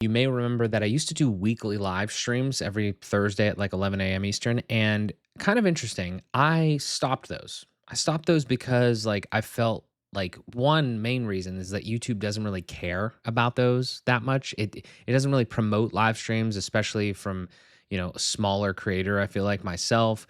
You may remember that I used to do weekly live streams every Thursday at like 11 a.m. Eastern. And kind of interesting, I stopped those. I stopped those because like I felt like one main reason is that YouTube doesn't really care about those that much. It doesn't really promote live streams, especially from, a smaller creator. I feel like myself,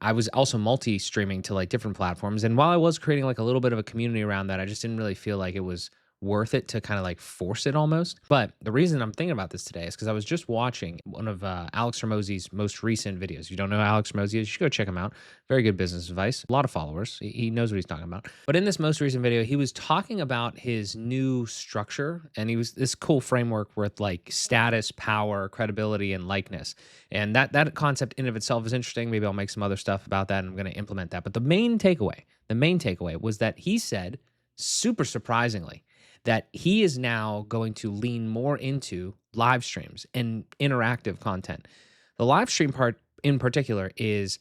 I was also multi-streaming to like different platforms. And while I was creating like a little bit of a community around that, I just didn't really feel like it was worth it to kind of like force it almost. But the reason I'm thinking about this today is because I was just watching one of Alex Hormozi's most recent videos. If you don't know who Alex Hormozi is, you should go check him out. Very good business advice. A lot of followers. He knows what he's talking about. But in this most recent video, he was talking about his new structure, and he was this cool framework with like status, power, credibility, and likeness. And that concept in of itself is interesting. Maybe I'll make some other stuff about that, and I'm going to implement that. But the main takeaway was that he said, super surprisingly, that he is now going to lean more into live streams and interactive content. The live stream part in particular is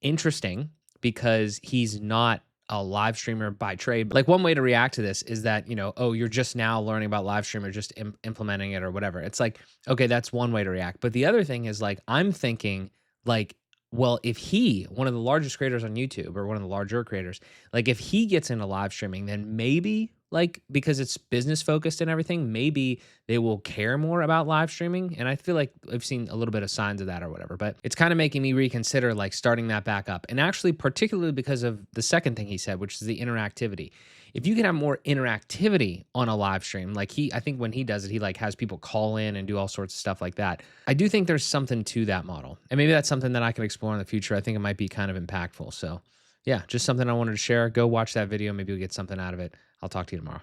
interesting because he's not a live streamer by trade. Like one way to react to this is that, oh, you're just now learning about live stream or just implementing it or whatever. It's like, okay, that's one way to react. But the other thing is like, I'm thinking like, well, if one of the largest creators on YouTube or one of the larger creators, like if he gets into live streaming, then maybe like because it's business focused and everything, maybe they will care more about live streaming. And I feel like I've seen a little bit of signs of that or whatever, but it's kind of making me reconsider like starting that back up. And actually, particularly because of the second thing he said, which is the interactivity. If you can have more interactivity on a live stream, like I think when he does it, he like has people call in and do all sorts of stuff like that. I do think there's something to that model. And maybe that's something that I can explore in the future. I think it might be kind of impactful. So yeah, just something I wanted to share. Go watch that video. Maybe you'll get something out of it. I'll talk to you tomorrow.